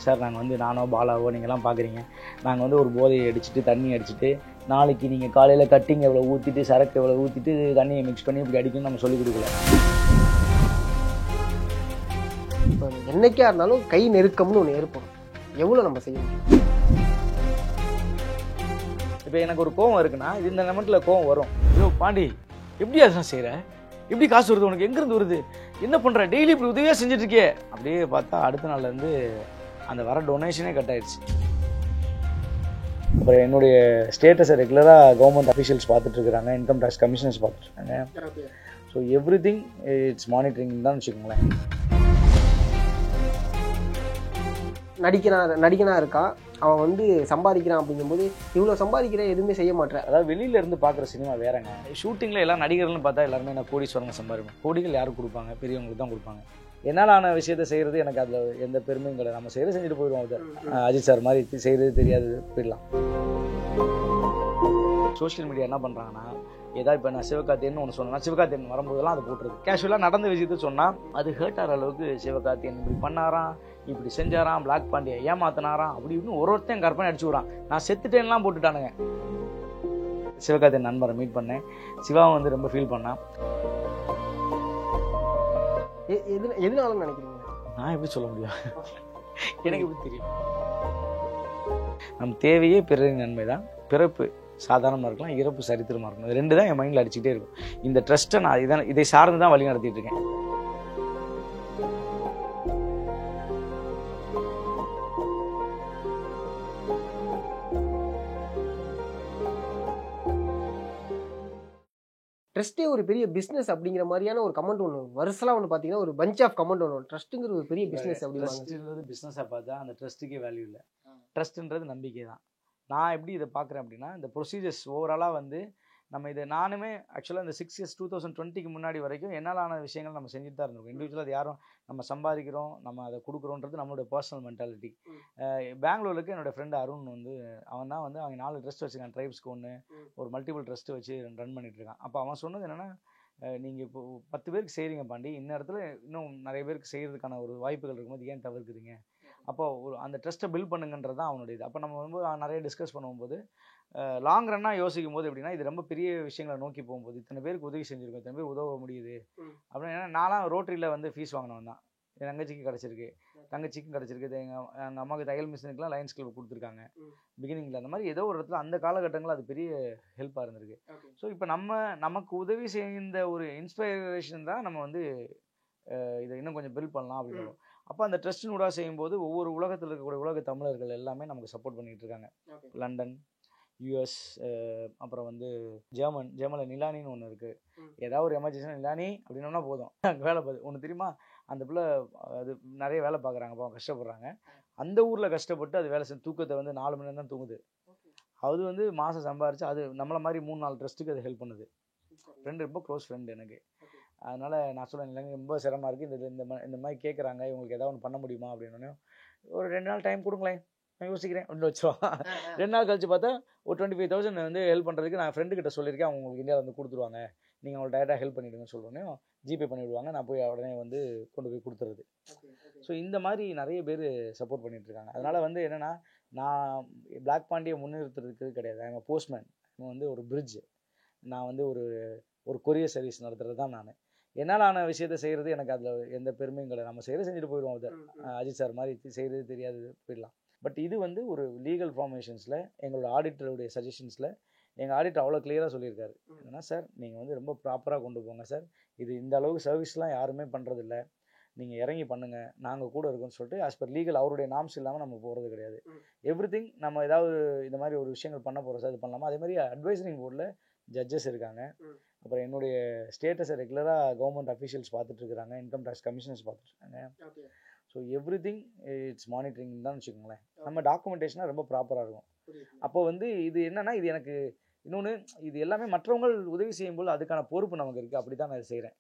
Sir நாங்கள் வந்து நானோ பாலாவோ நீங்கள்லாம் பார்க்குறீங்க, நாங்கள் வந்து ஒரு போதையை அடிச்சுட்டு தண்ணி அடிச்சுட்டு நாளைக்கு நீங்கள் காலையில் கட்டிங் எவ்வளோ ஊற்றிட்டு சரக்கு எவ்வளோ ஊற்றிட்டு தண்ணியை மிக்ஸ் பண்ணி இப்படி அடிக்கணும்னு நம்ம சொல்லிக் கொடுக்கல. இப்போ என்னைக்கா இருந்தாலும் கை நெருக்கம்னு ஒன்று ஏற்படும். எவ்வளோ நம்ம செய்யணும்? இப்போ எனக்கு ஒரு கோவம் இருக்குன்னா இது இந்த நிமிடத்தில் கோவம் வரும். ஐயோ பாண்டி எப்படி அதெல்லாம் செய்கிற, எப்படி காசு வருது உனக்கு, எங்கேருந்து வருது, என்ன பண்ணுற, டெய்லி இப்படி உதவியாக செஞ்சுட்டு இருக்கே. அப்படியே பார்த்தா அடுத்த நாள்லேருந்து அந்த வர டொனேஷனே கட் ஆயிடுச்சு. அப்புறம் என்னுடைய ஸ்டேட்டஸை ரெகுலராக கவர்மெண்ட் அஃபீஷியல்ஸ் பார்த்துட்ருக்குறாங்க, இன்கம் டேக்ஸ் கமிஷனர்ஸ் பார்த்துட்ருக்காங்க. So everything it's monitoring தான் வச்சுக்கோங்களேன். நடிகனாக இருக்கான், அவன் வந்து சம்பாதிக்கிறான் அப்படிங்கும்போது இவ்வளோ சம்பாதிக்கிற எதுவுமே செய்ய மாட்டேன். அதாவது வெளியில இருந்து பார்க்குற சினிமா வேறங்க. ஷூட்டிங்கில் எல்லாம் நடிகர்கள்னு பார்த்தா எல்லாருமே நான் கோடீஸ்வரங்க சம்பாதிப்பேன். கோடிகள் யாருக்கு கொடுப்பாங்க, பெரியவங்களுக்கு தான் கொடுப்பாங்க. என்னால் ஆன விஷயத்தை செய்கிறது எனக்கு அதில் எந்த பெருமையும் கிடையாது. நம்ம செய்கிறது செஞ்சுட்டு போயிடுவோம். அது அஜித் சார் மாதிரி செய்கிறது தெரியாது போயிடலாம். சோஷியல் மீடியா என்ன பண்ணுறாங்கன்னா, ஏதாவது இப்போ நான் சிவகார்த்தியன் ஒன்று சொன்னேன்னா சிவகார்த்தியன் வரும்போதெல்லாம் அதை போட்டுருது. கேஷுவலாக நடந்த விஷயத்தை சொன்னால் அது ஹேர்ட் ஆகிற அளவுக்கு சிவகார்த்தியன் இப்படி பண்ணாராம், இப்படி செஞ்சாராம், பிளாக் பாண்டியை ஏமாத்தினாராம், அப்படி இப்படின்னு ஒருத்தன் கற்பனை அடிச்சு விட்றான். நான் செத்துட்டேன்லாம் போட்டுட்டானுங்க. சிவகார்த்தியன் நண்பரை மீட் பண்ணேன். சிவாவும் வந்து ரொம்ப ஃபீல் பண்ணான். எதுனாலும் நினைக்கிறீங்க? நான் எப்படி சொல்ல முடியும், எனக்கு எப்படி தெரியும். நம் தேவையே பிறரின் நன்மை தான். பிறப்பு சாதாரணமாக இருக்கலாம், இறப்பு சரித்திரமாக இருக்கும். இது ரெண்டு தான் என் மைண்டில் அடிச்சுக்கிட்டே இருக்கும். இந்த ட்ரஸ்ட்டை நான் இதை சார்ந்து தான் வழி நடத்திட்டு இருக்கேன். ட்ரஸ்ட்டே ஒரு பெரிய பிஸ்னஸ் அப்படிங்கிற மாதிரியான ஒரு கமெண்ட் ஒன்று வருஷலாம் ஒன்று பார்த்தீங்கன்னா ஒரு பஞ்ச் ஆஃப் கமெண்ட் ஒன்று, ட்ரஸ்ட்டுங்கிற ஒரு பெரிய பிஸ்னஸ் அப்படி. ட்ரஸ்ட்ன்றது பிஸ்னஸாக பார்த்தா அந்த ட்ரஸ்ட்டுக்கே வேல்யூ இல்லை. ட்ரஸ்ட்ன்றது நம்பிக்கை தான். நான் எப்படி இதை பார்க்குறேன் அப்படின்னா, இந்த ப்ரொசீஜர்ஸ் ஓவராலாக வந்து நம்ம இதை நானுமே ஆக்சுவலாக இந்த 6 இயர்ஸ் 2020க்கு முன்னாடி வரைக்கும் என்னாலான விஷயங்கள் நம்ம செஞ்சுட்டு தான் இருந்திருக்கோம். இண்டிவிஜுவலாக அது யாரும் நம்ம சம்பாதிக்கிறோம், நம்ம அதை கொடுக்குறோன்றது நம்மளோட பர்சனல் மென்டாலிட்டி. பெங்களூருக்கு என்னோடய ஃப்ரெண்டு அருண் வந்து அவன் தான் வந்து அவங்க 4 ட்ரஸ்ட் வச்சுருக்கான். ட்ரைப்ஸ்க்கு ஒன்று, ஒரு மல்டிபிள் ட்ரஸ்ட்டு வச்சு ரன் பண்ணிகிட்ருக்கான். அப்போ அவன் சொன்னது என்னென்னா, நீங்கள் இப்போ 10 பேருக்கு செய்கிறீங்க பாண்டி, இந்த இடத்துல இன்னும் நிறைய பேருக்கு செய்கிறதுக்கான ஒரு வாய்ப்புகள் இருக்கும்போது ஏன் தவிர்க்குறீங்க, அப்போ ஒரு அந்த ட்ரஸ்ட்டை பில்ட் பண்ணுங்கன்றது தான் அவனுடைய இது. அப்போ நம்ம வந்து நிறைய டிஸ்கஸ் பண்ணும்போது லாங் ரன்னாக யோசிக்கும் போது எப்படின்னா, இது ரொம்ப பெரிய விஷயங்களை நோக்கி போகும்போது இத்தனை பேருக்கு உதவி செஞ்சுருக்கோம், இத்தனை பேர் உதவ முடியுது அப்படின்னு. ஏன்னா நான்லாம் ரோட்டரியில் வந்து ஃபீஸ் வாங்கினவன் தான். என் தங்கச்சிக்கு கிடச்சிருக்கு, தங்கச்சிக்கும் கிடச்சிருக்கு. எங்கள் அம்மாவுக்கு தையல் மிஷினுக்குலாம் லைன்ஸ் கிளப் கொடுத்துருக்காங்க பிகினிங்கில். அந்த மாதிரி ஏதோ ஒரு இடத்துல அந்த காலகட்டங்களில் அது பெரிய ஹெல்ப்பாக இருந்திருக்கு. ஸோ இப்போ நமக்கு உதவி செய்த ஒரு இன்ஸ்பைரேஷன் தான் நம்ம வந்து இதை இன்னும் கொஞ்சம் பில்ட் பண்ணலாம் அப்படின்னு. அப்போ அந்த ட்ரஸ்டின் ஊடாக செய்யும்போது ஒவ்வொரு உலகத்தில் இருக்கக்கூடிய உலக தமிழர்கள் எல்லாமே நமக்கு சப்போர்ட் பண்ணிகிட்டு இருக்காங்க. லண்டன், யூஎஸ், அப்புறம் வந்து ஜெர்மனில் நிலானின்னு ஒன்று இருக்குது. ஏதாவது ஒரு எமர்ஜென்சி நிலானி அப்படின்னா போதும் அங்கே வேலை பார்த்து ஒன்று தெரியுமா, அந்த பிள்ளை அது நிறைய வேலை பார்க்குறாங்க, அவங்க கஷ்டப்படுறாங்க. அந்த ஊரில் கஷ்டப்பட்டு அது வேலை செஞ்சு தூக்கத்தை வந்து 4 மணி நேரம் தான் தூங்குது. அது வந்து மாதம் சம்பாரிச்சு அது நம்மளை மாதிரி 3-4 ட்ரஸ்ட்டுக்கு அது ஹெல்ப் பண்ணுது. ஃப்ரெண்டு, ரொம்ப க்ளோஸ் ஃப்ரெண்டு எனக்கு. அதனால் நான் சொல்லுவேன், இல்லைங்க ரொம்ப சிரமமாக இருக்குது, இந்த மாதிரி கேட்குறாங்க, இவங்களுக்கு ஏதாவது ஒன்று பண்ண முடியுமா அப்படின்னு. ஒரு 2 நாள் டைம் கொடுங்களேன், நான் யோசிக்கிறேன் அப்படின்னு வச்சுருவான். 2 நாள் கழிச்சு பார்த்தா ஒரு 25,000 வந்து ஹெல்ப் பண்ணுறதுக்கு நான் ஃப்ரெண்டுக்கிட்ட சொல்லியிருக்கேன், அவங்க உங்களுக்கு இந்தியாவில் வந்து கொடுத்துருவாங்க, நீங்கள் அவங்களுக்கு டேரெக்டாக ஹெல்ப் பண்ணிவிடுங்கன்னு சொல்லுவோன்னே ஜிபே பண்ணிவிடுவாங்க. நான் போய் உடனே வந்து கொண்டு போய் கொடுத்துறது. ஸோ இந்த மாதிரி நிறைய பேர் சப்போர்ட் பண்ணிகிட்ருக்காங்க. அதனால் வந்து என்னென்னா, நான் பிளாக் பாண்டியை முன்னிறுத்துறதுக்கு கிடையாது. நான் போஸ்ட்மேன், வந்து ஒரு பிரிட்ஜ், நான் வந்து ஒரு கொரியர் சர்வீஸ் நடத்துகிறது தான் நான். என்னால் ஆன விஷயத்தை செய்கிறது எனக்கு அதில் எந்த பெருமையும் கிடையாது. நம்ம செய்கிறது செஞ்சுட்டு போயிடுவோம். அது அஜித் சார் மாதிரி செய்கிறது தெரியாது போயிடலாம். பட் இது வந்து ஒரு லீகல் ஃபார்மேஷன்ஸில் எங்களோட ஆடிட்டருடைய சஜஷன்ஸில் எங்கள் ஆடிட்டர் அவ்வளோ கிளியராக சொல்லியிருக்காரு. என்னன்னா, சார் நீங்கள் வந்து ரொம்ப ப்ராப்பராக கொண்டு போங்க சார், இது இந்த அளவுக்கு சர்வீஸ்லாம் யாருமே பண்ணுறதில்ல, நீங்கள் இறங்கி பண்ணுங்கள், நாங்கள் கூட இருக்கோன்னு சொல்லிட்டு ஆஸ் பர் லீகல் அவருடைய நாம்ஸ் இல்லாமல் நம்ம போகிறது கிடையாது. எவ்ரிதிங் நம்ம ஏதாவது இந்த மாதிரி ஒரு விஷயங்கள் பண்ண போகிறோம் சார், இது பண்ணலாமா. அதே மாதிரி அட்வைசரிங் போர்டில் ஜட்ஜஸ் இருக்காங்க. அப்புறம் என்னுடைய ஸ்டேட்டஸை ரெகுலராக கவர்மெண்ட் அஃபீஷியல்ஸ் பார்த்துட்ருக்குறாங்க, இன்கம் டேக்ஸ் கமிஷனர்ஸ் பார்த்துட்ருக்காங்க. So everything it's monitoring தான் வச்சுக்கோங்களேன். நம்ம டாக்குமெண்டேஷனாக ரொம்ப ப்ராப்பராக இருக்கும். அப்போ வந்து இது என்னென்னா, இது எனக்கு இன்னொன்று, இது எல்லாமே மற்றவங்க உதவி செய்யும்போது அதுக்கான பொறுப்பு நமக்கு இருக்குது. அப்படி தான் நான் செய்கிறேன்.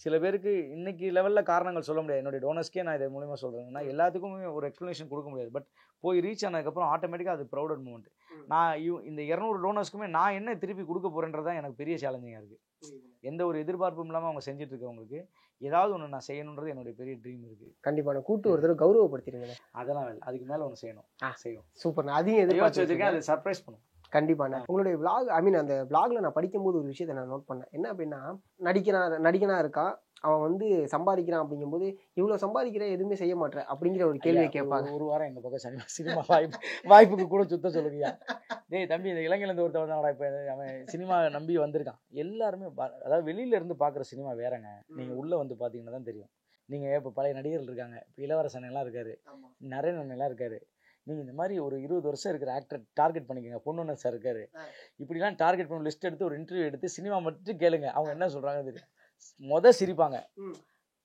சில பேருக்கு இன்னைக்கு லெவலில் காரணங்கள் சொல்ல முடியாது. என்னுடைய டோனர்ஸ்க்கே நான் இதை மூலியமாக சொல்கிறேன்னா எல்லாத்துக்குமே ஒரு எக்ஸ்ப்ளனேஷன் கொடுக்க முடியாது. பட் போய் ரீச் ஆனதுக்கப்புறம் ஆட்டோமேட்டிக்காக அது ப்ரௌடட் மூமெண்ட். நான் இந்த 200 டோனர்ஸ்க்குமே நான் என்ன திருப்பி கொடுக்க போகிறேன்றது தான் எனக்கு பெரிய சேலஞ்சிங்காக இருக்குது. எந்த ஒரு எதிர்பார்ப்பும் இல்லாமல் அவங்க செஞ்சுட்டு இருக்கவங்களுக்கு ஏதாவது ஒன்று நான் செய்யணுன்றது என்னுடைய பெரிய ட்ரீம் இருக்குது. கண்டிப்பாக கூட்டு ஒரு தடவை கௌரவப்படுத்திடுங்க. அதெல்லாம் வேலை, அதுக்கு மேலே ஒன்று செய்யணும். செய்யும். சூப்பர். அதையும் எதிர்பார்த்து வச்சிருக்கேன். அதை சர்ப்ரைஸ் பண்ணும். கண்டிப்பாண்ணே. உங்களுடைய விளாக் ஐ மீன் அந்த விளாக்ல நான் படிக்கும்போது ஒரு விஷயத்தை நான் நோட் பண்ணேன். என்ன அப்படின்னா, நடிகனா இருக்கா, அவன் வந்து சம்பாதிக்கிறான் அப்படிங்கும்போது இவ்வளோ சம்பாதிக்கிற எதுவுமே செய்ய மாட்டேன் அப்படிங்கிற ஒரு கேள்வியை கேட்பாங்க. ஒரு வாரம் எங்கள் பக்கம் சினிமா வாய்ப்புக்கு கூட சுத்த சொல்லுவியா? டேய் தம்பி, இந்த இளைஞர்லேருந்து ஒருத்தர் வந்தாங்கடா, இப்போ அவன் சினிமா நம்பி வந்திருக்கான். எல்லாருமே அதாவது வெளியில இருந்து பார்க்குற சினிமா வேறங்க. நீங்கள் உள்ளே வந்து பார்த்தீங்கன்னா தான் தெரியும். நீங்கள் இப்போ பழைய நடிகர்கள் இருக்காங்க, இப்போ இளவரசன் எல்லாம் இருக்காரு, நரேன் எல்லாம் இருக்காரு. நீங்கள் இந்த மாதிரி ஒரு 20 வருஷம் இருக்கிற ஆக்டர் டார்கெட் பண்ணிக்கோங்க. பொண்ணுன்னு சார் இருக்காரு, இப்படிலாம் டார்கெட் பண்ணி லிஸ்ட் எடுத்து ஒரு இன்டர்வியூ எடுத்து சினிமா மட்டும் கேளுங்க. அவங்க என்ன சொல்கிறாங்க தெரியும். சிரிப்பாங்க,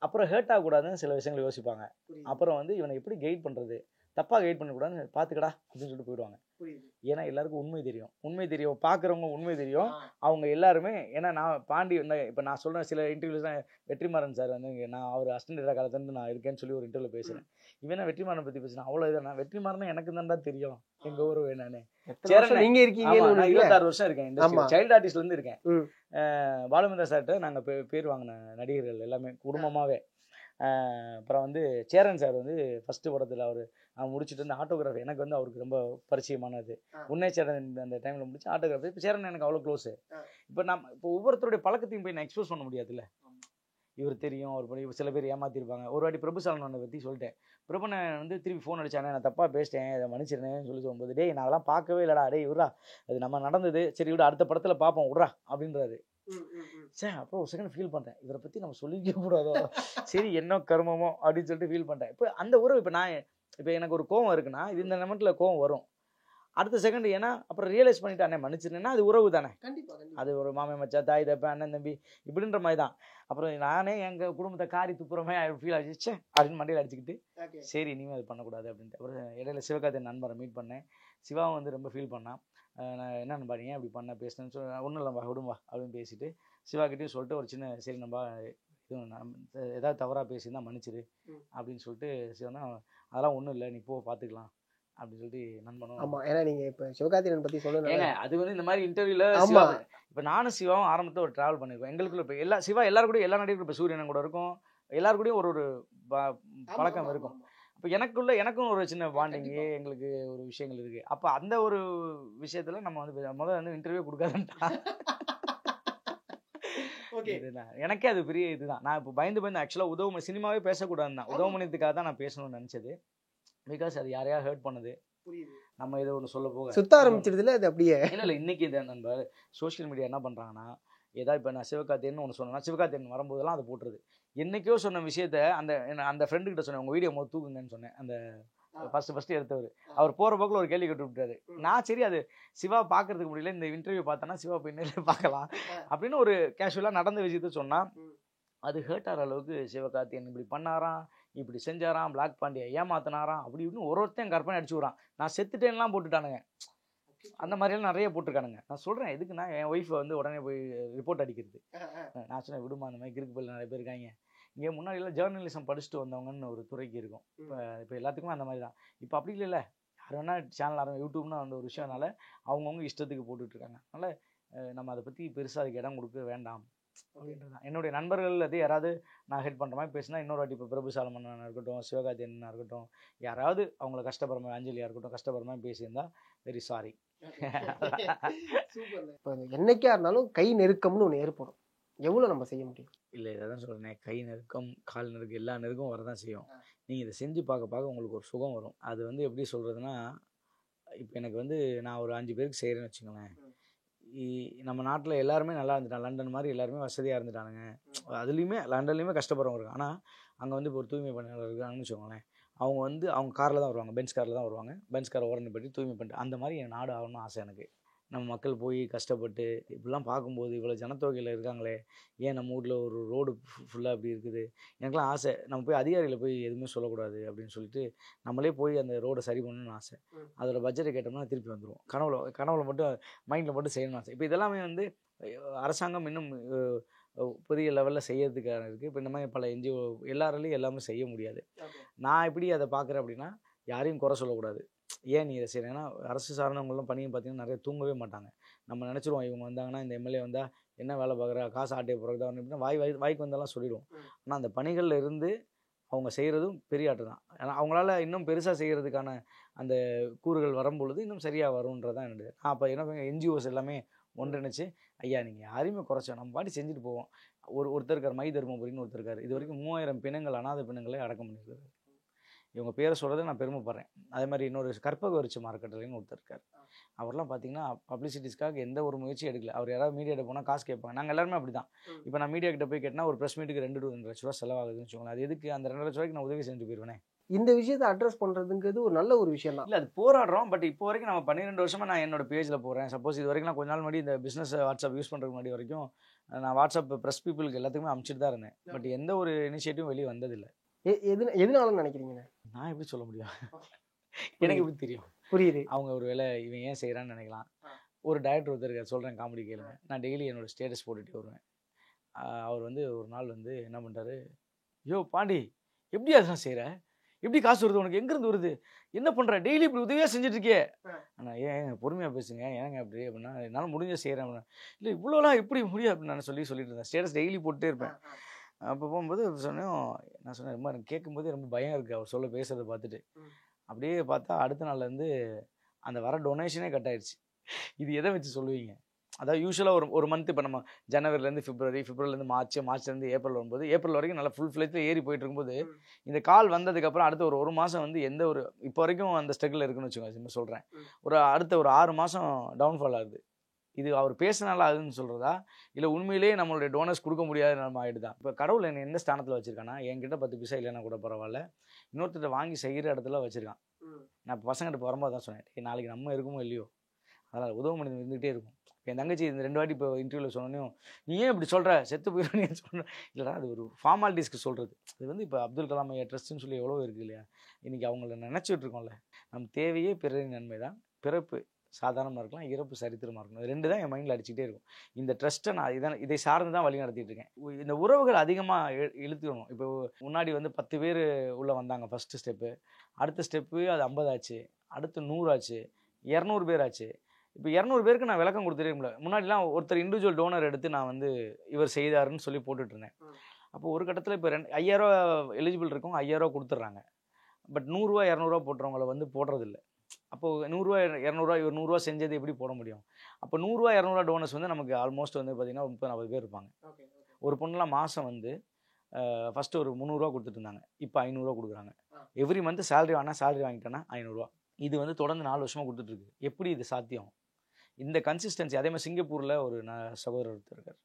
அப்புறம் ஹேர்ட் ஆகக்கூடாதுன்னு சில விஷயங்களை யோசிப்பாங்க. அப்புறம் வந்து இவனை எப்படி கைட் பண்ணுறது, தப்பாக கைட் பண்ணக்கூடாதுன்னு பார்த்துக்கடா அப்படின்னு சொல்லிட்டு போயிடுவாங்க. ஏன்னா எல்லாருக்கும் உண்மை தெரியும் பார்க்குறவங்க உண்மை தெரியும். அவங்க எல்லாருமே ஏன்னா நான் பாண்டி இப்போ நான் சொல்கிறேன் சில இன்டர்வியூஸ் தான். வெற்றிமாறன் சார் வந்து நான் அவர் அசிஸ்டன்ட் காலத்துலேருந்து நான் இருக்கேன்னு சொல்லி ஒரு இன்டர்வியூவில் பேசுகிறேன். இவன் வெற்றிமாறன் பற்றி பேசுகிறேன். அவ்வளோ இதை நான் வெற்றிமாறன் எனக்கு தான் தெரியும். எங்கள் ஊர் வேணானே நீங்க இருக்கீங்க. 26 வருஷம் இருக்கேன். சைல்டு ஆர்டிஸ்ட்லேருந்து இருக்கேன். பாலுமந்திரா சார்கிட்ட நாங்கள் பேர் வாங்கின நடிகர்கள் எல்லாமே குடும்பமாகவே. அப்புறம் வந்து சேரன் சார் வந்து ஃபஸ்ட்டு படத்தில் அவன் முடிச்சுட்டு வந்து ஆட்டோகிராஃபி எனக்கு வந்து அவருக்கு ரொம்ப பரிச்சயமானது. உன்னே சேரன் அந்த டைமில் முடிச்சு ஆட்டோகிராஃபி. இப்போ சேரன் எனக்கு அவ்வளோ க்ளோஸு. இப்போ ஒவ்வொருத்தருடைய பழக்கத்தையும் போய் நான் எக்ஸ்போஸ் பண்ண முடியாதுல்ல. இவர் தெரியும், அவர் படி சில பேர் ஏமாத்திருப்பாங்க. ஒரு வாட்டி பிரபுசாலனை பற்றி சொல்லிட்டேன். பிரபுனை வந்து திருப்பி ஃபோன் அடிச்சானே, நான் தப்பாக பேசிட்டேன், அதை மன்னிச்சிருந்தேன்னு சொல்லி சொல்லும்போது, டேய் நான் அதெல்லாம் பார்க்கவே இல்லைடா, டேய் விட்றா, அது நம்ம நடந்தது, சரி விட அடுத்த படத்தில் பார்ப்போம் விட்றா அப்படின்றாரு. சரி அப்புறம் ஒரு செகண்ட் ஃபீல் பண்ணுறேன், இவரை பற்றி நம்ம சொல்லிக்க கூடாதோ, சரி என்ன கர்மமோ அப்படின்னு சொல்லிட்டு ஃபீல் பண்ணுறேன். இப்போ அந்த உறவு இப்போ எனக்கு ஒரு கோவம் இருக்குன்னா இது இந்த நிமிடத்தில் கோவம் வரும். அடுத்த செகண்ட் ஏன்னா அப்புறம் ரியலைஸ் பண்ணிட்டு அண்ணன் மன்னிச்சிருந்தேன்னா அது உறவு தானே. அது ஒரு மாமே மச்சா, தாய் தப்ப, அண்ணன் தம்பி இப்படின்ற மாதிரி தான். அப்புறம் நானே எங்கள் குடும்பத்தை காரி துப்புறமே ஃபீல் ஆகிடுச்சு அப்படின்னு மண்டையில் அடிச்சுக்கிட்டு சரி இனிமேல் அது பண்ணக்கூடாது அப்படின்ட்டு. அப்புறம் இடையில சிவகார்த்திகேயன் நண்பரை மீட் பண்ணேன். சிவாவும் வந்து ரொம்ப ஃபீல் பண்ணான். நான் என்ன நம்பா நீங்கள் அப்படி பண்ண பேசுனேன்னு சொல்லி ஒன்றும் இல்லைம்பா விடும்பா அப்படின்னு பேசிட்டு சிவாக்கிட்டையும் சொல்லிட்டு ஒரு சின்ன சரி நம்பா இதுவும் ஏதாவது தவறாக பேசியிருந்தா மன்னிச்சிரு அப்படின்னு சொல்லிட்டு சிவனா அதெல்லாம் ஒன்றும் இல்லை நீ போ பார்த்துக்கலாம் அப்படின்னு சொல்லிட்டு நண்பனும். ஆமாம், ஏன்னா நீங்கள் இப்போ சிவகார்த்திகேயன் பற்றி சொல்லுங்க. அது வந்து இந்த மாதிரி இன்டர்வியூவில் இப்போ நானும் சிவாவும் ஆரம்பத்தில் ஒரு ட்ராவல் பண்ணியிருக்கோம். எங்களுக்குள்ள இப்போ சிவா எல்லாரும் கூட எல்லா நடிகர்களும் இப்போ சூரியன் கூட இருக்கும், எல்லாரு கூடயும் ஒரு பழக்கம் இருக்கும். அப்போ எனக்கும் ஒரு சின்ன பாண்டிங்கு எங்களுக்கு ஒரு விஷயங்கள் இருக்குது. அப்போ அந்த ஒரு விஷயத்தில் நம்ம வந்து முதல்ல வந்து இன்டர்வியூ கொடுக்காதுன்ட்டா எனக்கே அது பெரிய இதுதான். நான் இப்போ பயந்து ஆக்சுவலாக உதவமணி சினிமாவே பேசக்கூடாதுன்னு தான், உதவமணியத்துக்காக தான் நான் பேசணும்னு நினச்சது. பிகாஸ் அது யாரையா ஹர்ட் பண்ணுது, நம்ம இதை ஒன்று சொல்ல போக சுத்த ஆரம்பிச்சிருதுல அது அப்படியே இல்லை இன்னைக்கு இதை நம்ம சோஷியல் மீடியா என்ன பண்ணுறாங்கன்னா, ஏதாவது இப்போ நான் சிவகார்த்திகேயன் ஒன்று சொன்னேன்னா சிவகார்த்திகேயன் வரும்போதெல்லாம் அதை போட்டுருது. என்னைக்கோ சொன்ன விஷயத்த அந்த ஃப்ரெண்டுக்கிட்ட சொன்னேன், உங்கள் வீடியோ மொத்தம் தூக்குங்கன்னு சொன்னேன். அந்த ஃபஸ்ட்டு எடுத்தவர் அவர் போகிற போக்கில் ஒரு கேள்வி கேட்டு விட்டாரு. நான் சரி அது சிவா பார்க்கறதுக்கு முடியல, இந்த இன்டர்வியூ பார்த்தோன்னா சிவா போய் நேரில் பார்க்கலாம் அப்படின்னு ஒரு கேஷுவலாக நடந்த விஷயத்த சொன்னால் அது ஹர்ட் ஆகிற அளவுக்கு சிவகார்த்திகேயன் இப்படி பண்ணாராம், இப்படி செஞ்சாராம், பிளாக் பாண்டியை ஏமாத்தினாராம் அப்படி இப்படின்னு ஒருத்தன் கற்பனை அடிச்சு விட்றான். நான் செத்துட்டேன்லாம் போட்டுட்டானுங்க, அந்த மாதிரியெல்லாம் நிறைய போட்டிருக்கானுங்க. நான் சொல்கிறேன் எதுக்குன்னா என் ஒய்ஃபை வந்து உடனே போய் ரிப்போர்ட் அடிக்கிறது. நான் சொன்னேன் விடுமா, அந்த மாதிரி கிறுக்கு பள்ளி நிறைய பேர் இருக்காங்க. இங்கே முன்னாடியெல்லாம் ஜேர்னலிசம் படிச்சுட்டு வந்தவங்கன்னு ஒரு துறைக்கு இருக்கும். இப்போ எல்லாத்துக்குமே அந்த மாதிரி தான். இப்போ அப்படி இல்லைல்ல, யார் வேணால் சேனல் ஆரம்பி யூடியூப்னு அந்த ஒரு விஷயம்னால அவங்கவுங்க இஷ்டத்துக்கு போட்டுட்ருக்காங்க. அதனால் நம்ம அதை பற்றி பெருசாக அதுக்கு இடம் கொடுக்க வேண்டாம் அப்படின்றது தான். என்னுடைய நண்பர்கள் அது யாராவது நான் ஹெல்ப் பண்ணுற மாதிரி பேசினா இன்னொரு வாட்டி இப்போ பிரபு சாலமன்னா இருக்கட்டும், சிவகார்த்திகேயனா இருக்கட்டும், யாராவது அவங்கள கஷ்டப்படுற மாதிரி, அஞ்சலியாக இருக்கட்டும் கஷ்டப்படுற மாதிரி பேசியிருந்தா வெரி சாரி. இப்போ என்னைக்கா இருந்தாலும் கை நெருக்கம்னு ஒன்று ஏற்படும், எவ்வளோ நம்ம செய்ய முடியும்? இல்லை இதை தான் சொல்கிறேன், கை நெருக்கம் கால் நெருக்கம் எல்லா நெருக்கம் வரதான் செய்யும். நீங்கள் இதை செஞ்சு பார்க்க உங்களுக்கு ஒரு சுகம் வரும். அது வந்து எப்படி சொல்கிறதுனா, இப்போ எனக்கு வந்து நான் ஒரு 5 பேருக்கு செய்கிறேன்னு வச்சுக்கோங்களேன். நம்ம நாட்டில் எல்லாருமே நல்லா இருந்துட்டாங்க, லண்டன் மாதிரி எல்லாருமே வசதியாக இருந்துட்டானுங்க. அதுலேயுமே லண்டன்லேயுமே கஷ்டப்படுறவங்க இருக்கு. ஆனால் அங்கே வந்து இப்போ ஒரு தூய்மை பணியாளர் இருக்காங்கன்னு வச்சுக்கோங்களேன். அவங்க வந்து அவங்க காரில் தான் வருவாங்க, பென்ஸ் காரில் தான் வருவாங்க. பென்ஸ் காரை ஓரணி பற்றி தூய்மை பண்ணிட்டு அந்த மாதிரி என் நாடு ஆகணும்னு ஆசை எனக்கு. நம்ம மக்கள் போய் கஷ்டப்பட்டு இப்படிலாம் பார்க்கும்போது இவ்வளோ ஜனத்தொகையில் இருக்காங்களே, ஏன் நம்ம ஊரில் ஒரு ரோடு ஃபுல்லாக அப்படி இருக்குது. எனக்குலாம் ஆசை நம்ம போய் அதிகாரிகளை போய் எதுவுமே சொல்லக்கூடாது அப்படின்னு சொல்லிட்டு நம்மளே போய் அந்த ரோடை சரி பண்ணணும்னு ஆசை. அதோட பட்ஜெட்டை கேட்டோம்னா திருப்பி வந்துடுவோம். கனவுல மட்டும் மைண்டில் மட்டும் செய்யணும்னு ஆசை. இப்போ இதெல்லாமே வந்து அரசாங்கம் இன்னும் பெரிய லெவலில் செய்யறதுக்கான இருக்குது. இப்போ இந்த மாதிரி பல என்ஜிஓ எல்லாராலையும் எல்லாமே செய்ய முடியாது. நான் எப்படி அதை பார்க்குறேன் அப்படின்னா, யாரையும் குறை சொல்லக்கூடாது. ஏன் நீ இதை செய்யணும்? ஏன்னா அரசு சார்ந்தவங்களும் பணியும் பார்த்தீங்கன்னா நிறைய தூங்கவே மாட்டாங்க. நம்ம நினச்சிருவோம் இவங்க வந்தாங்கன்னா இந்த எம்எல்ஏ வந்தால் என்ன வேலை பார்க்குறா, காசு ஆட்டையை போகிறது தான் அப்படின்னா வாய்க்கு வந்தாலும் சொல்லிடுவோம். ஆனால் அந்த பணிகளில் இருந்து அவங்க செய்கிறதும் பெரிய ஆட்டு தான். ஏன்னா அவங்களால இன்னும் பெருசாக செய்கிறதுக்கான அந்த கூறுகள் வரும்பொழுது இன்னும் சரியாக வரும்ன்றதான் என்னுடைய. நான் அப்போ என்ன என்ஜிஓஸ் எல்லாமே ஒன்றிணைச்சு, ஐயா நீங்கள் யாரையுமே குறைச்சோம், நம்ம பாட்டி செஞ்சுட்டு போவோம். ஒருத்தர் இருக்கார், மை தர்மபுரின்னு ஒருத்தர் இருக்கார். இது வரைக்கும் 3000 பிணங்கள், அனாதை பிணங்களை அடக்கம் பண்ணியிருக்காரு. இவங்க பேரை சொல்கிறத நான் பெருமைப்படுறேன். அதே மாதிரி இன்னொரு கற்பக விருட்சம் அறக்கட்டளைன்னு ஒருத்தர் இருக்கார். அவர்லாம் பார்த்தீங்கன்னா பப்ளிசிட்டிஸ்க்காக எந்த ஒரு முயற்சியும் எடுக்கல. அவர் யாராவது மீடியாட்ட போனால் காசு கேட்பாங்க. நாங்கள் எல்லாருமே அப்படி தான். இப்போ நான் மீடியா கிட்ட போய் கேட்டால் ஒரு ப்ரெஸ் மீட்டுக்கு 2-2 லட்ச ரூபா செலவாகுதுன்னு வச்சுக்கோங்களேன். அது எதுக்கு? அந்த 2 லட்ச ரூபாய்க்கு நான் உதவி செஞ்சு போயிடுவேனே. இந்த விஷயத்தை அட்ரஸ் பண்ணுறதுங்கிறது ஒரு நல்ல ஒரு விஷயம் தான். இல்லை அது போராடுறோம். பட் இப்போ வரைக்கும் நம்ம 12 வருஷமாக நான் என்னோட பேஜில் போகிறேன். சப்போஸ் இது வரைக்கும் நான் கொஞ்ச நாள் முன்னாடி இந்த பிஸ்னஸ் வாட்ஸ்அப் யூஸ் பண்ணுறதுக்கு முன்னாடி வரைக்கும் நான் வாட்ஸ்அப் ப்ரெஸ் பீப்புளுக்கு எல்லாத்துக்குமே அனுப்பிச்சிட்டு தான் இருந்தேன். பட் எந்த ஒரு இனிஷியேட்டிவும் வெளியே வந்ததில்லை. எதனாலன்னு நினைக்கிறீங்க? நான் எப்படி சொல்ல முடியும்? எனக்கு எப்படி தெரியும்? புரியுது. அவங்க ஒரு வேளை இவன் ஏன் செய்கிறான்னு நினைக்கலாம். ஒரு டைரக்டர் ஒருத்தர் இருக்கார், சொல்கிறேன் காமெடி கேளுங்க. நான் டெய்லி என்னோடய ஸ்டேட்டஸ் போட்டுகிட்டே வருவேன். அவர் வந்து ஒரு நாள் வந்து என்ன பண்ணுறாரு, யோ பாண்டி எப்படி அதெல்லாம் செய்கிற, எப்படி காசு வருது உனக்கு, எங்கேருந்து வருது, என்ன பண்ணுற, டெய்லி இப்படி உதவியாக செஞ்சுட்ருக்கே. ஆனால் ஏன் பொறுமையாக பேசுங்க, ஏங்க அப்படி அப்படின்னா, என்னால் முடிஞ்ச செய்கிறேன் அப்படின்னா, இல்லை இவ்வளோலாம் எப்படி முடியும் அப்படின்னு நான் சொல்லிட்டு இருந்தேன். ஸ்டேட்டஸ் டெய்லி போட்டுட்டே இருப்பேன். அப்போ போகும்போது சொன்னேன், நான் சொன்னேன் ரொம்ப எனக்கு கேட்கும்போதே ரொம்ப பயம் இருக்குது அவர் சொல்ல பேசுகிறத பார்த்துட்டு. அப்படியே பார்த்தா அடுத்த நாள்லேருந்து அந்த வர டொனேஷனே கட் ஆயிடுச்சு. இது எதை வச்சு சொல்லுவீங்க? அதாவது யூஸ்வலாக ஒரு மந்த் இப்போ நம்ம ஜனவரிலேருந்து பிப்ரவரிலேருந்து மார்ச்லேருந்து ஏப்ரல் வரும்போது, ஏப்ரல் வரைக்கும் நல்லா ஃபுல் ஃப்ளெஜ்ல ஏறி போயிட்டு இருக்கும்போது, இந்த கால் வந்ததுக்கப்புறம் அடுத்த ஒரு மாதம் வந்து எந்த ஒரு இப்போ வரைக்கும் அந்த ஸ்ட்ரகிள் இருக்குன்னு வச்சுக்கோங்க. சொல்கிறேன், அடுத்த ஒரு 6 மாதம் டவுன்ஃபால் ஆகுது. இது அவர் பேசினால ஆகுதுன்னு சொல்கிறதா, இல்லை உண்மையிலேயே நம்மளுடைய டோனர்ஸ் கொடுக்க முடியாத நம்ம ஆகிடுதான்? இப்போ கடவுள் என்னை எந்த ஸ்தானத்தில் வச்சுருக்கானா, என்கிட்ட 10 பைசா இல்லைன்னா கூட பரவாயில்ல, இன்னொருத்தர் வாங்கி செய்கிற இடத்துல வச்சுருக்கான். நான் இப்போ பசங்கிட்ட வரும்போது தான் சொன்னேன், நாளைக்கு நம்ம இருக்குமோ இல்லையோ, அதனால் உதவ மனிதன் இருந்துகிட்டே இருக்கும். என் தங்கச்சி இந்த 2 வாட்டி இப்போ இன்டர்வியூவில் சொன்னோன்னையும், நீ ஏன் இப்படி சொல்கிற, செத்து போயிடும் நீ சொல்கிற. இல்லைடா அது ஒரு ஃபார்மாலிட்டிஸ்க்கு சொல்கிறது. அது வந்து இப்போ அப்துல் கலாம் ஐயா ட்ரஸ்ட்டுன்னு சொல்லி எவ்வளோ இருக்குது இல்லையா. இன்றைக்கி அவங்கள நினச்சிட்டு இருக்கோம்ல. நம்ம தேவையே பிறரின் நன்மை தான். பிறப்பு சாதாரணமாக இருக்கலாம், இறப்பு சரித்திரமாக இருக்கணும். இது 2 தான் என் மைண்டில் அடிச்சுக்கிட்டே இருக்கும். இந்த ட்ரஸ்ட்டை நான் இதை சார்ந்து தான் வழி நடத்திட்டு இருக்கேன். இந்த உறவுகள் அதிகமாக இழுத்துக்கணும். இப்போ முன்னாடி வந்து 10 பேர் உள்ளே வந்தாங்க ஃபஸ்ட்டு ஸ்டெப்பு. அடுத்த ஸ்டெப்பு அது 50 ஆச்சு, அடுத்து 100 ஆச்சு, 200 பேர் ஆச்சு. இப்போ 200 பேருக்கு நான் விளக்கம் கொடுத்துட்டே முடியல. முன்னாடிலாம் ஒருத்தர் இண்டிவிஜுவல் டோனர் எடுத்து நான் வந்து இவர் செய்தாருன்னு சொல்லி போட்டுட்டு இருந்தேன். அப்போ ஒரு கட்டத்தில் இப்போ 5000 எலிஜிபிள் இருக்கவங்க 5000 கொடுத்துட்றாங்க. பட் 100 ரூபா 200 போடுறவங்கள வந்து போடுறதில்ல. அப்போது 100 200 இவர் 100 செஞ்சது எப்படி போட முடியும்? அப்போ 100 200 டோனர்ஸ் வந்து நமக்கு ஆல்மோஸ்ட் வந்து பார்த்தீங்கன்னா 30-40 பேர் இருப்பாங்க. ஒரு பொண்ணுலாம் மாதம் வந்து ஃபஸ்ட்டு ஒரு 300 கொடுத்துட்டு இருந்தாங்க, இப்போ 500 கொடுக்குறாங்க. எவ்ரி மந்த் சேலரி வாங்கிட்டேன்னா 500. இது வந்து தொடர்ந்து 4 வருஷமாக கொடுத்துட்ருக்கு. எப்படி இது சாத்தியம்? இந்த கன்சிஸ்டன்சி. அதே மாதிரி சிங்கப்பூரில் ஒரு சகோதரர் ஒருத்தர் இருக்கார்.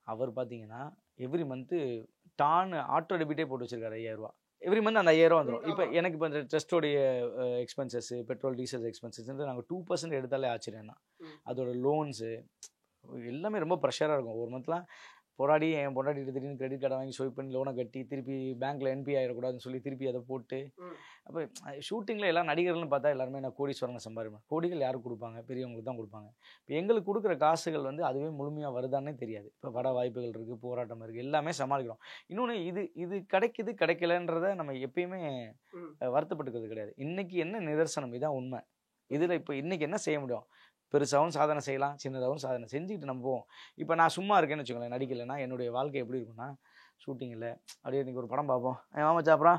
அவர் பார்த்தீங்கன்னா எவ்ரி மந்த்து ஆட்டோ டெபிட்டே போட்டு வச்சுருக்காரு 5000 எவ்ரி மந்த். அந்த 5000 வந்துடும். இப்போ எனக்கு இப்போ இந்த ட்ரஸ்ட்டோடைய எக்ஸ்பென்சஸ்ஸு, பெட்ரோல் டீசல் எக்ஸ்பென்சஸ் நாங்கள் 2% எடுத்தாலே ஆச்சரியம் தான். அதோட லோன்ஸு எல்லாமே ரொம்ப ப்ரெஷராக இருக்கும். ஒரு மந்த்லாம் போராடி என் பொண்டாட்டி திடீர்னு கிரெடிட் கார்டை வாங்கி ஸ்வைப் பண்ணி லோனை கட்டி திருப்பி பேங்க்கில் என்பி ஆகிடக்கூடாதுன்னு சொல்லி திருப்பி அதை போட்டு, அப்போ ஷூட்டிங்கில் எல்லாம் நடிகர்கள்னு பார்த்தா எல்லாருமே நான் கோடீஸ்வரங்க சம்பாதிப்பேன். கோடிகள் யாருக்கு கொடுப்பாங்க? பெரியவங்களுக்கு தான் கொடுப்பாங்க. இப்போ எங்களுக்கு கொடுக்குற காசுகள் வந்து அதுவே முழுமையாக வருதானே தெரியாது. இப்போ வட வாய்ப்புகள் இருக்குது, போராட்டம் இருக்குது, எல்லாமே சமாளிக்கிறோம். இன்னொன்று இது கிடைக்கலன்றதை நம்ம எப்பயுமே வருத்தப்பட்டுக்கிறது கிடையாது. இன்றைக்கி என்ன நிதர்சனம், இதான் உண்மை. இதில் இப்போ இன்றைக்கி என்ன செய்ய முடியும்? பெருசாகவும் சாதனை செய்யலாம், சின்னதாகவும் சாதனை செஞ்சுக்கிட்டு நம்ம போவோம். இப்போ நான் சும்மா இருக்கேன்னு வச்சுக்கோங்களேன், நடிக்கலைன்னா என்னுடைய வாழ்க்கை எப்படி இருக்குன்னா, ஷூட்டிங்கில் அப்படியே இன்றைக்கி ஒரு படம் பார்ப்போம், மாமா அப்புறம்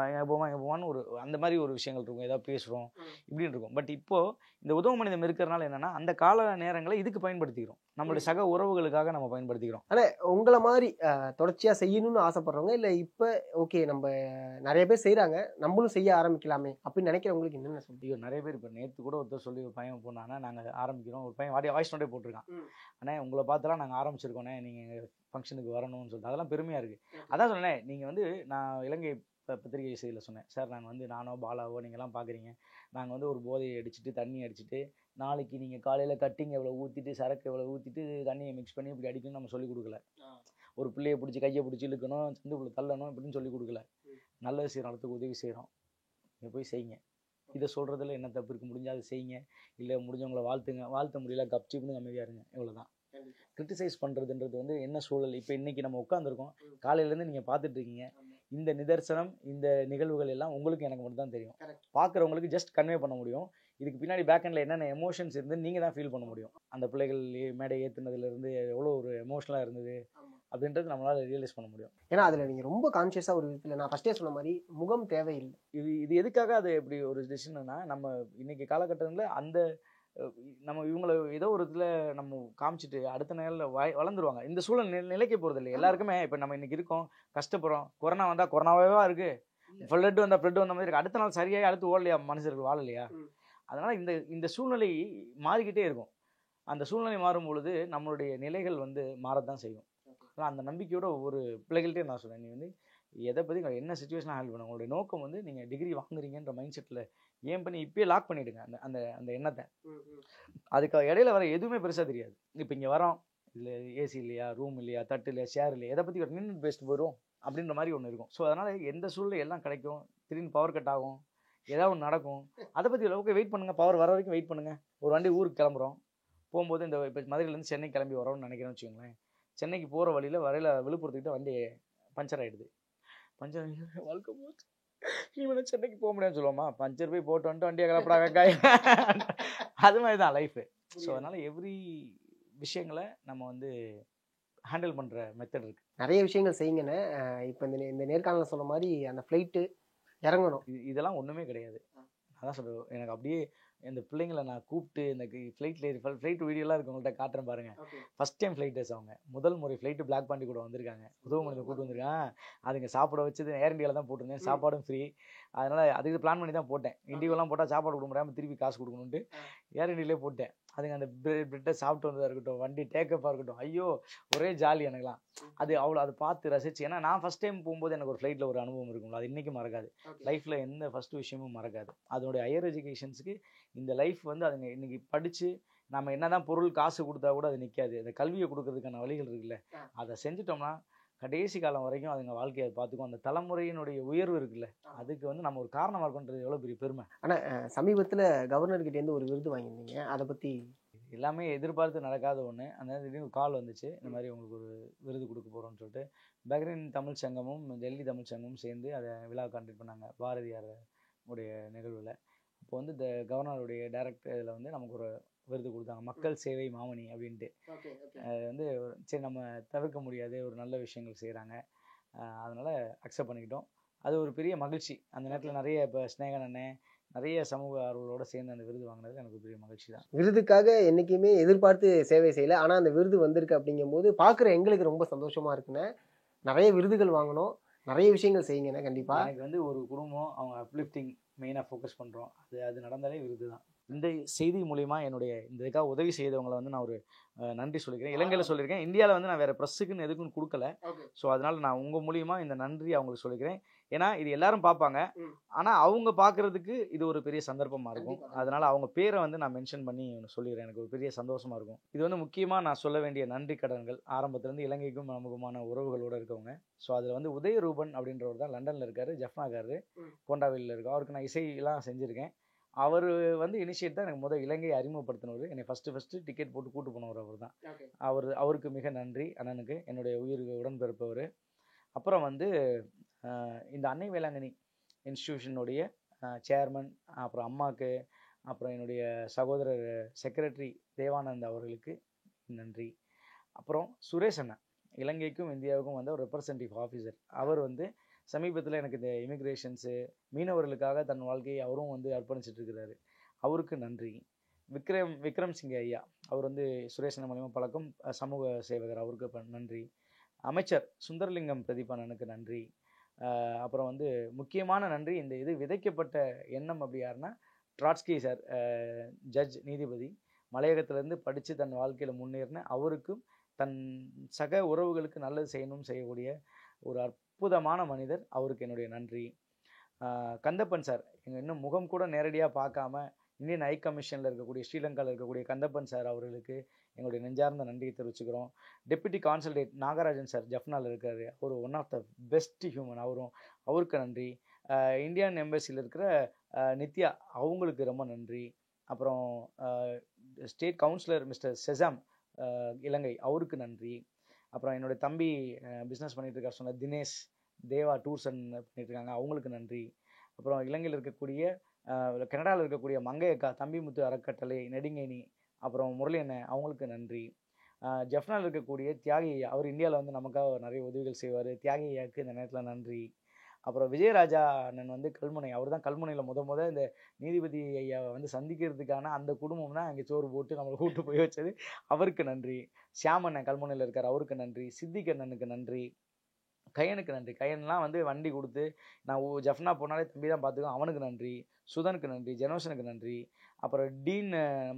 எங்கே போவான்னு ஒரு அந்த மாதிரி ஒரு விஷயங்கள் இருக்கும். ஏதாவது பேசுகிறோம் இப்படின்னு இருக்கும். பட் இப்போது இந்த உதவ மனிதம் இருக்கிறனால என்னென்னா, அந்த கால நேரங்களை இதுக்கு பயன்படுத்திக்கிறோம். நம்மளுடைய சக உறவுகளுக்காக நம்ம பயன்படுத்திக்கிறோம். ஆனால் உங்களை மாதிரி தொடர்ச்சியாக செய்யணும்னு ஆசைப்படுறவங்க, இல்லை இப்போ ஓகே நம்ம நிறைய பேர் செய்கிறாங்க, நம்மளும் செய்ய ஆரம்பிக்கலாமே அப்படின்னு நினைக்கிறவங்களுக்கு என்னென்ன சொல்லி? நிறைய பேர் இப்போ நேற்று கூட ஒருத்தர் சொல்லி ஒரு பையன் போனாங்கன்னா, நாங்கள் ஆரம்பிக்கிறோம். ஒரு பையன் வாய்ஸ் நோட்டே போட்டிருக்கான், ஆனால் உங்களை பார்த்தாலாம் நாங்கள் ஆரம்பிச்சிருக்கோண்ணே, நீங்கள் ஃபங்க்ஷனுக்கு வரணும்னு சொல்லிட்டு. அதெல்லாம் பெருமையாக இருக்குது. அதான் சொன்னேன், நீங்கள் வந்து நான் இலங்கை பத்திரிகை செய்தியில் சொன்னேன், சார் நாங்கள் வந்து நானோ பாலாவோ நீங்கள்லாம் பார்க்குறீங்க, நாங்கள் வந்து ஒரு போதையை அடிச்சுட்டு தண்ணி அடிச்சுட்டு நாளைக்கு நீங்கள் காலையில் கட்டிங் எவ்வளோ ஊற்றிட்டு சரக்கு எவ்வளோ ஊற்றிட்டு தண்ணியை மிக்ஸ் பண்ணி இப்படி அடிக்கணும்னு நம்ம சொல்லிக் கொடுக்கல. ஒரு பிள்ளையை பிடிச்சி கையை பிடிச்சி இழுக்கணும், சந்துக்குள்ளே தள்ளணும் இப்படின்னு சொல்லிக் கொடுக்கல. நல்ல விஷயம் நடத்துக்கு உதவி செய்கிறோம், நீங்கள் போய் செய்யுங்க. இதை சொல்கிறதுல என்ன தப்பு இருக்குது? முடிஞ்சால் அதை செய்யுங்க. இல்லை முடிஞ்சவங்களை வாழ்த்துங்க, வாழ்த்த முடியல கப்சிப்புன்னு அமைதியாக இருங்க, இவ்வளோதான். கிரிட்டிசைஸ் பண்ணுறதுன்றது வந்து என்ன சூழல். இப்போ இன்றைக்கி நம்ம உட்காந்துருக்கோம், காலையிலேருந்து நீங்கள் பார்த்துட்டு இருக்கீங்க. இந்த நிதர்சனம், இந்த நிகழ்வுகள் எல்லாம் உங்களுக்கு எனக்கு மட்டும் தான் தெரியும். பார்க்குறவங்களுக்கு ஜஸ்ட் கன்வே பண்ண முடியும். இதுக்கு பின்னாடி பேக்கெண்டில் என்னென்ன எமோஷன்ஸ் இருந்து நீங்கள் தான் ஃபீல் பண்ண முடியும். அந்த பிள்ளைகள் மேடை ஏற்றுனதுலேருந்து எவ்வளோ ஒரு எமோஷனலாக இருந்தது அப்படின்றது நம்மளால் ரியலைஸ் பண்ண முடியும். ஏன்னா அதில் நீங்கள் ரொம்ப கான்ஷியஸாக ஒரு விதத்தில் நான் ஃபஸ்ட்டே சொன்ன மாதிரி முகம் தேவையில்லை. இது எதுக்காக அது எப்படி ஒரு டிசிஷன்னா, நம்ம இன்னைக்கு காலகட்டத்தில் அந்த நம்ம இவங்களை ஏதோ ஒரு இதில் நம்ம காமிச்சிட்டு அடுத்த நேரில் வளர்ந்துருவாங்க. இந்த சூழல் நிலைக்க போகிறது இல்லை எல்லாருக்குமே. இப்போ நம்ம இன்னைக்கு இருக்கோம், கஷ்டப்படுறோம், கொரோனா வந்தால் கொரோனாவே இருக்குது, ஃப்ளட் வந்தால் ஃப்ளட் வந்த மாதிரி இருக்குது, அடுத்த நாள் சரியாக அடுத்து ஓடலையா, மனுஷர்கள் வாழலையா? அதனால் இந்த சூழ்நிலை மாறிக்கிட்டே இருக்கும். அந்த சூழ்நிலை மாறும் பொழுது நம்மளுடைய நிலைகள் வந்து மாறத்தான் செய்யும். அந்த நம்பிக்கையோட ஒவ்வொரு பிள்ளைகள்கிட்டே நான் சொல்கிறேன், நீ வந்து எதை பற்றி என்ன சுச்சுவேஷனாக ஹேண்டில் பண்ண, உங்களுடைய நோக்கம் வந்து நீங்கள் டிகிரி வாங்குறீங்கன்ற மைண்ட் செட்டில் ஏன் பண்ணி இப்பயே லாக் பண்ணிவிடுங்க அந்த அந்த அந்த எண்ணத்தை. அதுக்கு இடையில வர எதுவுமே பெருசாக தெரியாது. இப்போ இங்கே வரோம், இதில் ஏசி இல்லையா, ரூம் இல்லையா, தட்டு இல்லையா, ஷேர் இல்லையா, எதை பற்றி நின்று பேசிட்டு போயிடும் அப்படின்ற மாதிரி ஒன்று இருக்கும். ஸோ அதனால் எந்த சூழ்நிலை எல்லாம் கிடைக்கும், திடீர்னு பவர் கட் ஆகும், ஏதாவது ஒன்று நடக்கும், அதை பற்றி ஓகே வெயிட் பண்ணுங்கள், பவர் வர வரைக்கும் வெயிட் பண்ணுங்கள். ஒரு வண்டி ஊருக்கு கிளம்புறோம், போகும்போது இந்த இப்போ மதுரையிலேருந்து சென்னை கிளம்பி வரோம்னு நினைக்கிறேன்னு வச்சுக்கோங்களேன். சென்னைக்கு போகிற வழியில் விழுப்புரத்துக்கிட்ட வண்டி பஞ்சர் ஆகிடுது. பஞ்சர் வாழ்க்கை போச்சு, இவனை சென்னைக்கு போக முடியாதுன்னு சொல்லுவோமா, பஞ்சர் போய் போட்டு வந்துட்டு வண்டியை கிளப்படா வெங்காய, அது மாதிரி தான் லைஃபு. ஸோ அதனால் எவ்ரி விஷயங்களை நம்ம வந்து ஹேண்டில் பண்ணுற மெத்தட் இருக்குது. நிறைய விஷயங்கள் செய்யுங்கன்னு இப்போ இந்த நேர்காணலில் சொன்ன மாதிரி அந்த ஃப்ளைட்டு இறங்கணும், இதெல்லாம் ஒன்றுமே கிடையாது. அதான் சொல்கிறேன், எனக்கு அப்படியே இந்த பிள்ளைங்களை நான் கூப்பிட்டு இந்த ஃப்ளைட் வீடியோலாம் இருக்கு, உங்கள்கிட்ட காட்டுறேன் பாருங்கள். ஃபஸ்ட் டைம் ஃப்ளைட்டர்ஸ் அவங்க, முதல் முறை ஃப்ளைட்டு பிளாக் பாண்டி கூட வந்திருக்காங்க, உதவமணியில் கூப்பிட்டு வந்திருக்கான். அதுங்க சாப்பிட வச்சது ஏர் இண்டியாவில் தான் போட்டிருந்தேன், சாப்பாடும் ஃப்ரீ. அதனால் அதுக்கு பிளான் பண்ணி தான் போட்டேன். இண்டியோலாம் போட்டால் சாப்பாடு கொடுக்க முடியாமல் திருப்பி காசு கொடுக்கணுன்ட்டு ஏர் இண்டியாவிலே போட்டேன். அதுங்க அந்த பிரெட்டை சாப்பிட்டு வந்ததாக இருக்கட்டும், வண்டி டேக்கப்பாக இருக்கட்டும், ஐயோ ஒரே ஜாலி எனக்குலாம். அது அவ்வளோ அதை பார்த்து ரசிச்சு, ஏன்னா நான் ஃபஸ்ட் டைம் போகும்போது எனக்கு ஒரு ஃப்ளைட்டில் ஒரு அனுபவம் இருக்கும்ல, அது இன்றைக்கும் மறக்காது. லைஃப்பில் எந்த ஃபஸ்ட்டு விஷயமும் மறக்காது. அதனுடைய ஹையர் எஜுகேஷன்ஸுக்கு இந்த லைஃப் வந்து அதுங்க இன்றைக்கி படித்து நம்ம என்ன தான் பொருள் காசு கொடுத்தா கூட அது நிற்காது. அந்த கல்வியை கொடுக்கறதுக்கான வழிகள் இருக்குல்ல, அதை செஞ்சுட்டோம்னா கடைசி காலம் வரைக்கும் அதுங்க வாழ்க்கையை பார்த்துக்கும். அந்த தலைமுறையினுடைய உயர்வு இருக்குல்ல, அதுக்கு வந்து நம்ம ஒரு காரணமாக இருக்குன்றது எவ்வளோ பெரிய பெருமை. ஆனால் சமீபத்தில் கவர்னர்கிட்டேருந்து ஒரு விருது வாங்கியிருந்தீங்க, அதை பற்றி? எல்லாமே எதிர்பார்த்து நடக்காத ஒன்று. அந்த திடீர்னு கால் வந்துச்சு, இந்த மாதிரி உங்களுக்கு ஒரு விருது கொடுக்க போகிறோன்னு சொல்லிட்டு. பஹ்ரைன் தமிழ் சங்கமும் டெல்லி தமிழ் சங்கமும் சேர்ந்து அதை விழா கான்டக்ட் பண்ணாங்க, பாரதியார் உடைய நிகழ்வில். இப்போ வந்து இந்த கவர்னருடைய டைரக்டர் இதில் வந்து நமக்கு ஒரு விருது கொடுத்தாங்க, மக்கள் சேவை மாமணி அப்படின்ட்டு. அது வந்து சரி நம்ம தவிர்க்க முடியாது, ஒரு நல்ல விஷயங்கள் செய்கிறாங்க, அதனால் அக்செப்ட் பண்ணிக்கிட்டோம். அது ஒரு பெரிய மகிழ்ச்சி. அந்த நேரத்தில் நிறைய இப்போ ஸ்நேகன் அண்ணன் நிறைய சமூக ஆர்வலோடு சேர்ந்து அந்த விருது வாங்கினது எனக்கு பெரிய மகிழ்ச்சி தான். விருதுக்காக என்றைக்குமே எதிர்பார்த்து சேவை செய்யலை, ஆனால் அந்த விருது வந்திருக்கு அப்படிங்கும்போது பார்க்குற எங்களுக்கு ரொம்ப சந்தோஷமாக இருக்குண்ணே. நிறைய விருதுகள் வாங்கணும், நிறைய விஷயங்கள் செய்யுங்கண்ணே. கண்டிப்பாக எனக்கு வந்து ஒரு குடும்பம் அவங்க அப்லிஃப்டிங் மெயினாக ஃபோக்கஸ் பண்ணுறோம், அது நடந்தாலே விருது தான். இந்த செய்தி மூலிமா என்னுடைய இந்த இதுக்காக உதவி செய்தவங்களை வந்து நான் ஒரு நன்றி சொல்லிக்கிறேன். இலங்கையில் சொல்லியிருக்கேன், இந்தியாவில் வந்து நான் வேறு ப்ரெஸ்ஸுக்குன்னு எதுக்குன்னு கொடுக்கல. ஸோ அதனால் நான் உங்கள் மூலிமா இந்த நன்றி அவங்களுக்கு சொல்லிக்கிறேன். ஏன்னா இது எல்லாரும் பார்ப்பாங்க, ஆனால் அவங்க பார்க்குறதுக்கு இது ஒரு பெரிய சந்தர்ப்பமாக இருக்கும். அதனால் அவங்க பேரை வந்து நான் மென்ஷன் பண்ணி சொல்லிடுறேன், எனக்கு ஒரு பெரிய சந்தோஷமாக இருக்கும். இது வந்து முக்கியமாக நான் சொல்ல வேண்டிய நன்றி கடன்கள். ஆரம்பத்துலேருந்து இலங்கைக்கும் நமக்குமான உறவுகளோடு இருக்கவங்க. ஸோ அதில் வந்து உதயரூபன் அப்படின்றவர் தான் லண்டனில் இருக்கார், ஜஃப்னாக்காரரு கோண்டாவிலில் இருக்கா. அவருக்கு நான் இசையெல்லாம் செஞ்சுருக்கேன். அவர் வந்து இனிஷியேட் தான் எனக்கு முதல் இலங்கையை அறிமுகப்படுத்தினவர். என்னை ஃபஸ்ட்டு டிக்கெட் போட்டு கூட்டு போனவர் அவர் தான். அவருக்கு மிக நன்றி அண்ணனுக்கு, என்னுடைய உயிருக்கு உடன்பிறப்பவர். அப்புறம் வந்து இந்த அன்னை வேளாங்கண்ணி இன்ஸ்டிடியூஷனுடைய சேர்மன், அப்புறம் அம்மாவுக்கு, அப்புறம் என்னுடைய சகோதரர் செக்ரட்டரி தேவானந்த் அவர்களுக்கு நன்றி. அப்புறம் சுரேஷ் அண்ணன், இலங்கைக்கும் இந்தியாவுக்கும் வந்து ஒரு ரெப்ரசன்டேட்டிவ் ஆஃபீஸர். அவர் வந்து சமீபத்தில் எனக்கு இந்த இமிக்ரேஷன்ஸு மீனவர்களுக்காக தன் வாழ்க்கையை அவரும் வந்து அர்ப்பணிச்சிட்டு இருக்கிறாரு, அவருக்கு நன்றி. விக்ரம் சிங் ஐயா, அவர் வந்து சுரேஷன் மூலியமாக பழக்கம், சமூக சேவகர், அவருக்கு நன்றி. அமைச்சர் சுந்தரலிங்கம் பிரதீபண்ணனுக்கு நன்றி. அப்புறம் வந்து முக்கியமான நன்றி, இந்த இது விதைக்கப்பட்ட எண்ணம் அப்படி யாருன்னா ட்ராட்ஸ்கி சார், ஜட்ஜ் நீதிபதி, மலையகத்திலேருந்து படித்து தன் வாழ்க்கையில் முன்னேறின அவருக்கும் தன் சக உறவுகளுக்கு நல்லது செய்யக்கூடிய ஒரு அற்புதமான மனிதர், அவருக்கு என்னுடைய நன்றி. கந்தப்பன் சார், எங்கள் இன்னும் முகம் கூட நேரடியாக பார்க்காம இந்தியன் ஹை கமிஷனில் இருக்கக்கூடிய ஸ்ரீலங்காவில் இருக்கக்கூடிய கந்தப்பன் சார் அவர்களுக்கு எங்களுடைய நெஞ்சார்ந்த நன்றியை தெரிவிச்சுக்கிறோம். டெப்யூட்டி கான்சல்டேட் நாகராஜன் சார் ஜஃப்னாவில் இருக்கார், அவர் one of the best human, அவருக்கு நன்றி. இந்தியன் எம்பசியில் இருக்கிற நித்யா, அவங்களுக்கு ரொம்ப நன்றி. அப்புறம் ஸ்டேட் கவுன்சிலர் மிஸ்டர் செசாம், இலங்கை, அவருக்கு நன்றி. அப்புறம் என்னுடைய தம்பி பிஸ்னஸ் பண்ணிட்டு இருக்கார் சொன்ன தினேஷ், தேவா டூர்ஸ் அண்ட் பண்ணிட்டு இருக்காங்க, அவங்களுக்கு நன்றி. அப்புறம் இலங்கையில் இருக்கக்கூடிய கனடாவில் இருக்கக்கூடிய மங்கை அக்கா, தம்பிமுத்து அறக்கட்டளை, நெடுங்கேணி, அப்புறம் முரளி அண்ணன், அவங்களுக்கு நன்றி. ஜெஃப்னாவில் இருக்கக்கூடிய தியாகி ஐயா, அவர் இந்தியாவில் வந்து நமக்காக நிறைய உதவிகள் செய்வார், தியாகி ஐயாவுக்கு இந்த நேரத்தில் நன்றி. அப்புறம் விஜயராஜா அண்ணன் வந்து கல்முனை, அவர் தான் கல்முனையில் முத இந்த நீதிபதி ஐயாவை வந்து சந்திக்கிறதுக்கான அந்த குடும்பம் தான் அங்கே சோறு போட்டு நம்மளை கூப்பிட்டு போய் வச்சது, அவருக்கு நன்றி. ஷியாம் அண்ணன் கல்முனையில் இருக்கார், அவருக்கு நன்றி. சித்திக் அண்ணனுக்கு நன்றி. கையனுக்கு நன்றி. கையன்லாம் வந்து வண்டி கொடுத்து நான் ஜஃப்னா போனாலே தம்பி தான் பார்த்துக்கோ, அவனுக்கு நன்றி. சுதனுக்கு நன்றி. ஜெனோஷனுக்கு நன்றி. அப்புறம் டீன்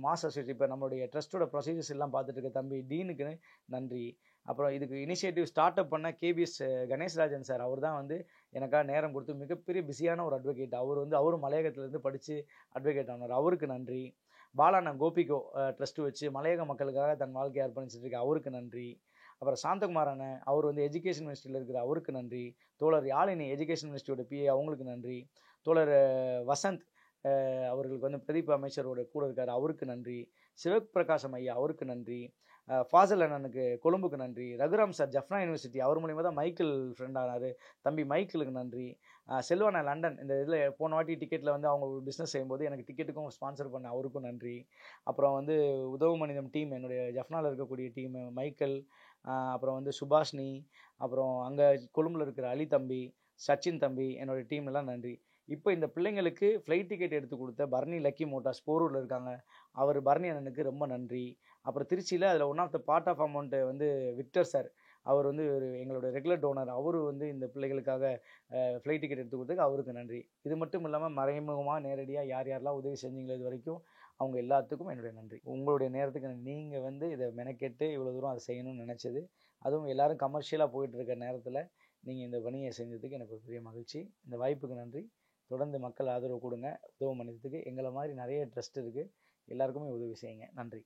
மாஸ் அசோசியேட், இப்போ நம்மளுடைய ட்ரஸ்ட்டோட ப்ரொசீஜர்ஸ் எல்லாம் பார்த்துட்டு இருக்க தம்பி டீனுக்கு நன்றி. அப்புறம் இதுக்கு இனிஷியேட்டிவ் ஸ்டார்ட் அப் பண்ண கேபிஎஸ் கணேஷ்ராஜன் சார், அவர் தான் வந்து எனக்காக நேரம் கொடுத்து மிகப்பெரிய பிஸியான ஒரு அட்வொகேட். அவரும் மலையகத்திலேருந்து படித்து அட்வொகேட் ஆனார், அவருக்கு நன்றி. பாலாண்ணன் கோபிகோ ட்ரஸ்ட்டு வச்சு மலையக மக்களுக்காக தன் வாழ்க்கையை அர்ப்பணிச்சிட்டு இருக்க, அவருக்கு நன்றி. அப்புறம் சாந்தகுமார் அண்ணன், அவர் வந்து எஜுகேஷன் மினிஸ்ட்ரியில் இருக்கிற, அவருக்கு நன்றி. தோழர் யாழினி, எஜுகேஷன் மினிஸ்ட்ரியோட பிஏ, அவங்களுக்கு நன்றி. தோழர் வசந்த் அவர்களுக்கு வந்து பிரதீப் அமைச்சரோட கூட இருக்கார், அவருக்கு நன்றி. சிவபிரகாசம் ஐயா, அவருக்கு நன்றி. ஃபாசல் அண்ணனுக்கு கொழும்புக்கு நன்றி. ரகுராம் சார் ஜஃப்னா யூனிவர்சிட்டி, அவர் மூலிமா தான் மைக்கிள் ஃப்ரெண்ட் ஆனார், தம்பி மைக்கிளுக்கு நன்றி. செல்வானா லண்டன், இந்த இதில் போன வாட்டி டிக்கெட்டில் வந்து அவங்க பிஸ்னஸ் செய்யும்போது எனக்கு டிக்கெட்டுக்கும் ஸ்பான்சர் பண்ண, அவருக்கும் நன்றி. அப்புறம் வந்து உதவு மனிதம் டீம், என்னுடைய ஜஃப்னாவில் இருக்கக்கூடிய டீம், மைக்கேல், அப்புறம் வந்து சுபாஷினி, அப்புறம் அங்கே கொழும்பில் இருக்கிற அலி தம்பி, சச்சின் தம்பி, என்னோடய டீம் எல்லாம் நன்றி. இப்போ இந்த பிள்ளைங்களுக்கு ஃப்ளைட் டிக்கெட் எடுத்து கொடுத்த பர்னி லக்கி மோட்டார்ஸ், போரூரில் இருக்காங்க, அவர் பர்னி அண்ணனுக்கு ரொம்ப நன்றி. அப்புறம் திருச்சியில் அதில் one of the part of amount வந்து விக்டர் சார், அவர் வந்து ஒரு எங்களோட ரெகுலர் டோனர், அவர் வந்து இந்த பிள்ளைகளுக்காக ஃப்ளைட் டிக்கெட் எடுத்து கொடுத்ததுக்கு அவருக்கு நன்றி. இது மட்டும் இல்லாமல் மறைமுகமாக நேரடியாக யாரெல்லாம் உதவி செஞ்சீங்களோ இது வரைக்கும் அவங்க எல்லாத்துக்கும் என்னுடைய நன்றி. உங்களுடைய நேரத்துக்கு நீங்கள் வந்து இதை மெனக்கெட்டு இவ்வளோ தூரம் அதை செய்யணும்னு நினச்சது, அதுவும் எல்லோரும் கமர்ஷியலாக போயிட்டு இருக்க நேரத்தில் நீங்கள் இந்த பணியை செஞ்சதுக்கு எனக்கு ஒரு பெரிய மகிழ்ச்சி. இந்த வாய்ப்புக்கு நன்றி. தொடர்ந்து மக்கள் ஆதரவு கொடுங்க. உதவும் மனிதத்துக்கு எங்களை மாதிரி நிறைய ட்ரஸ்ட் இருக்குது, எல்லாருக்குமே உதவி செய்யுங்க. நன்றி.